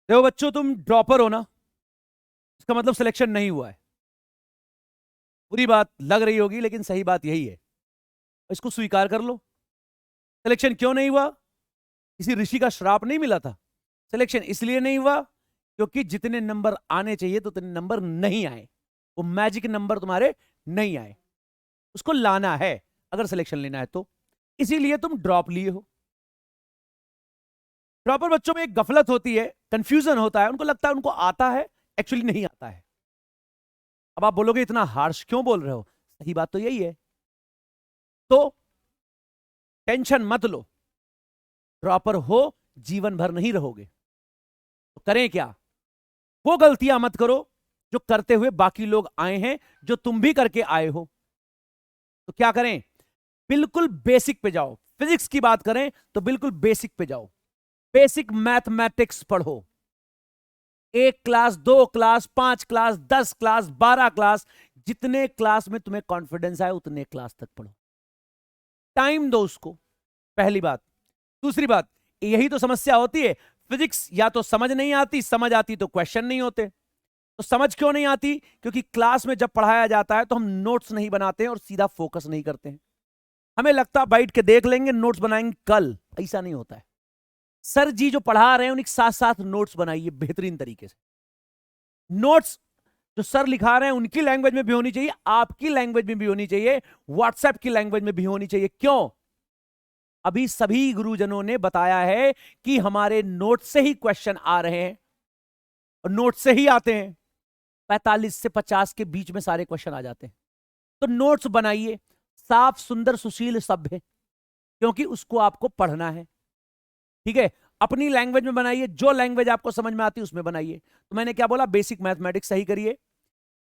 देखो बच्चों, तुम ड्रॉपर हो ना, इसका मतलब सिलेक्शन नहीं हुआ है। बुरी बात लग रही होगी लेकिन सही बात यही है, इसको स्वीकार कर लो। सिलेक्शन क्यों नहीं हुआ? किसी ऋषि का श्राप नहीं मिला था। सिलेक्शन इसलिए नहीं हुआ क्योंकि जितने नंबर आने चाहिए तो उतने नंबर नहीं आए। वो मैजिक नंबर तुम्हारे नहीं आए, उसको लाना है अगर सिलेक्शन लेना है तो। इसीलिए तुम ड्रॉप लिए हो। ड्रॉपर बच्चों में एक गफलत होती है, कंफ्यूजन होता है, उनको लगता है उनको आता है, एक्चुअली नहीं आता है। अब आप बोलोगे इतना हार्श क्यों बोल रहे हो, सही बात तो यही है। तो टेंशन मत लो, ड्रॉपर हो जीवन भर नहीं रहोगे। तो करें क्या? वो गलतियां मत करो जो करते हुए बाकी लोग आए हैं, जो तुम भी करके आए हो। तो क्या करें? बिल्कुल बेसिक पे जाओ। फिजिक्स की बात करें तो बिल्कुल बेसिक पे जाओ। बेसिक मैथमेटिक्स पढ़ो। 1 class, 2 class, 5 class, 10 class, 12 class, जितने क्लास में तुम्हें कॉन्फिडेंस आए उतने क्लास तक पढ़ो। टाइम दो उसको, पहली बात। दूसरी बात, यही तो समस्या होती है, फिजिक्स या तो समझ नहीं आती, समझ आती तो क्वेश्चन नहीं होते। तो समझ क्यों नहीं आती? क्योंकि क्लास में जब पढ़ाया जाता है तो हम नोट्स नहीं बनाते हैं और सीधा फोकस नहीं करते हैं। हमें लगता है बैठ के देख लेंगे, नोट्स बनाएंगे कल। ऐसा नहीं होता है। सर जी जो पढ़ा रहे हैं उनके साथ साथ नोट्स बनाइए बेहतरीन तरीके से। नोट्स जो सर लिखा रहे हैं उनकी लैंग्वेज में भी होनी चाहिए, आपकी लैंग्वेज में भी होनी चाहिए, व्हाट्सएप की लैंग्वेज में भी होनी चाहिए। क्यों? अभी सभी गुरुजनों ने बताया है कि हमारे नोट से ही क्वेश्चन आ रहे हैं और नोट से ही आते हैं। 45 से 50 के बीच में सारे क्वेश्चन आ जाते हैं। तो नोट्स बनाइए, साफ सुंदर सुशील सभ्य, क्योंकि उसको आपको पढ़ना है। ठीक है? अपनी लैंग्वेज में बनाइए, जो लैंग्वेज आपको समझ में आती है उसमें बनाइए। तो मैंने क्या बोला? बेसिक मैथमेटिक्स सही करिए।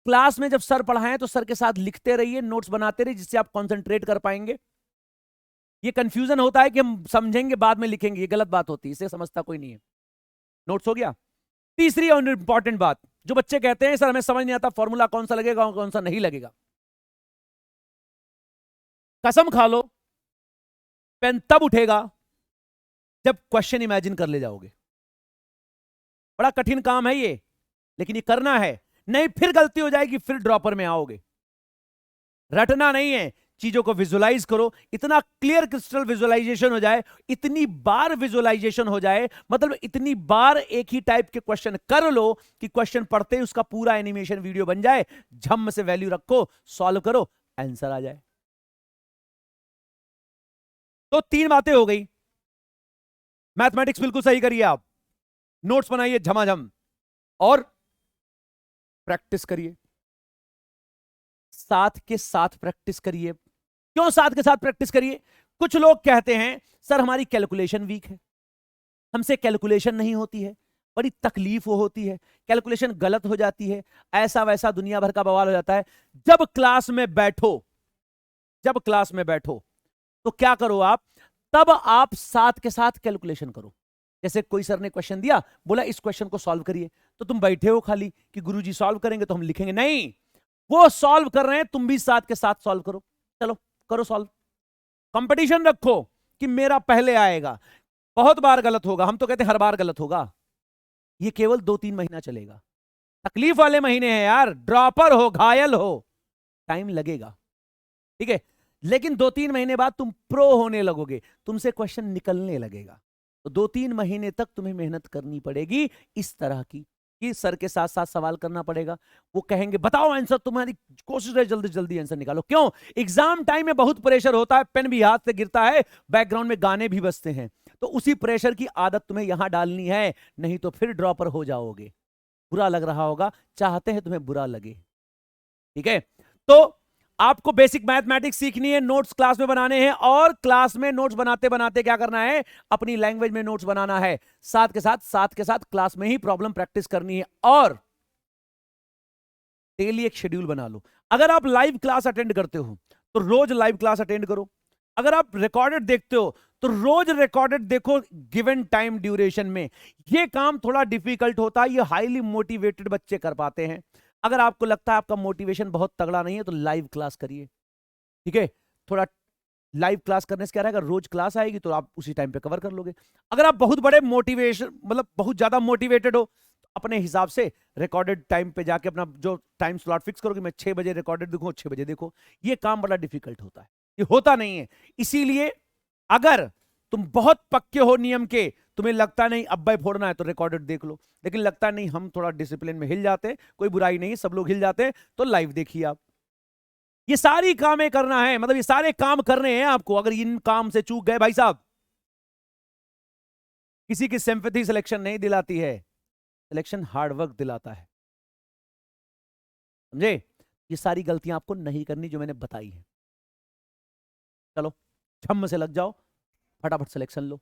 क्लास में जब सर पढ़ाएं तो सर के साथ लिखते रहिए, नोट्स बनाते रहिए, जिससे आप कंसंट्रेट कर पाएंगे। ये कंफ्यूजन होता है कि हम समझेंगे बाद में लिखेंगे, ये गलत बात होती है, इसे समझता कोई नहीं है। नोट्स हो गया। तीसरी और इंपॉर्टेंट बात, जो बच्चे कहते हैं सर हमें समझ नहीं आता फॉर्मूला कौन सा लगेगा और कौन सा नहीं लगेगा। कसम खा लो, पेन तब उठेगा जब क्वेश्चन इमेजिन कर ले जाओगे। बड़ा कठिन काम है ये, लेकिन ये करना है, नहीं फिर गलती हो जाएगी, फिर ड्रॉपर में आओगे। रटना नहीं है, चीजों को विजुलाइज करो। इतना क्लियर क्रिस्टल विजुलाइजेशन हो जाए, इतनी बार विजुलाइजेशन हो जाए, मतलब इतनी बार एक ही टाइप के क्वेश्चन कर लो कि क्वेश्चन पढ़ते ही उसका पूरा एनिमेशन वीडियो बन जाए। झम से वैल्यू रखो, सॉल्व करो, आंसर आ जाए। तो 3 बातें हो गई। मैथमेटिक्स बिल्कुल सही करिए आप, नोट्स बनाइए झमाझम, और प्रैक्टिस करिए। साथ के साथ प्रैक्टिस करिए। क्यों साथ के साथ प्रैक्टिस करिए? कुछ लोग कहते हैं सर हमारी कैलकुलेशन वीक है, हमसे कैलकुलेशन नहीं होती है, बड़ी तकलीफ होती है, कैलकुलेशन गलत हो जाती है, ऐसा वैसा दुनिया भर का बवाल हो जाता है। जब क्लास में बैठो, जब क्लास में बैठो तो क्या करो आप? तब आप साथ के साथ कैलकुलेशन करो। जैसे कोई सर ने क्वेश्चन दिया, बोला इस क्वेश्चन को सॉल्व करिए, तो तुम बैठे हो खाली कि गुरुजी सॉल्व करेंगे तो हम लिखेंगे? नहीं, वो सॉल्व कर रहे हैं, तुम भी साथ के साथ सॉल्व करो। चलो करो सॉल्व। कंपटीशन रखो कि मेरा पहले आएगा। बहुत बार गलत होगा, हम तो कहते हैं हर बार गलत होगा। ये केवल 2-3 महीना चलेगा, तकलीफ वाले महीने हैं यार। ड्रॉपर हो, घायल हो, टाइम लगेगा, ठीक है, लेकिन 2-3 महीने बाद तुम प्रो होने लगोगे, तुमसे क्वेश्चन निकलने लगेगा। तो 2-3 महीने तक तुम्हें मेहनत करनी पड़ेगी इस तरह की, कि सर के साथ साथ सवाल करना पड़ेगा। वो कहेंगे बताओ आंसर, तुम्हारी कोशिश है जल्दी जल्दी आंसर निकालो। क्यों? एग्जाम टाइम में बहुत प्रेशर होता है, पेन भी हाथ से गिरता है, बैकग्राउंड में गाने भी बजते हैं। तो उसी प्रेशर की आदत तुम्हें यहां डालनी है, नहीं तो फिर ड्रॉपर हो जाओगे। बुरा लग रहा होगा, चाहते हैं तुम्हें बुरा लगे, ठीक है? तो आपको बेसिक मैथमेटिक्स सीखनी है, नोट्स क्लास में बनाने हैं, और क्लास में नोट्स बनाते बनाते क्या करना है? अपनी लैंग्वेज में नोट्स बनाना है। साथ के साथ क्लास में ही प्रॉब्लम प्रैक्टिस करनी है। और डेली एक शेड्यूल बना लो। अगर आप लाइव क्लास अटेंड करते हो तो रोज लाइव क्लास अटेंड करो। अगर आप रिकॉर्डेड देखते हो तो रोज रिकॉर्डेड देखो, गिवन टाइम ड्यूरेशन में। यह काम थोड़ा डिफिकल्ट होता है, ये हाईली मोटिवेटेड बच्चे कर पाते हैं। अगर आपको लगता है आपका मोटिवेशन बहुत तगड़ा नहीं है तो लाइव क्लास करिए, ठीक है? थोड़ा लाइव क्लास करने से क्या रहेगा, रोज क्लास आएगी तो आप उसी टाइम पे कवर कर लोगे। अगर आप बहुत बड़े मोटिवेशन मतलब बहुत ज्यादा मोटिवेटेड हो तो अपने हिसाब से रिकॉर्डेड टाइम पे जाके अपना जो टाइम स्लॉट फिक्स करोगे, मैं 6 बजे रिकॉर्डेड देखूं, 6 बजे देखो। ये काम बड़ा डिफिकल्ट होता है, ये होता नहीं है। इसीलिए अगर तुम बहुत पक्के हो नियम के, तुम्हें लगता नहीं अब भाई फोड़ना है तो रिकॉर्डेड देख लो, लेकिन लगता नहीं हम थोड़ा डिसिप्लिन में हिल जाते हैं, कोई बुराई नहीं, सब लोग हिल जाते हैं, तो लाइव देखिए आप। ये सारी कामें करना है, मतलब ये सारे काम करने हैं आपको। अगर इन काम से चूक गए भाई साहब, किसी की सिंपैथी सिलेक्शन नहीं दिलाती है, सिलेक्शन हार्ड वर्क दिलाता है, समझे? ये सारी गलतियां आपको नहीं करनी जो मैंने बताई है। चलो छम से लग जाओ, फटाफट सिलेक्शन लो।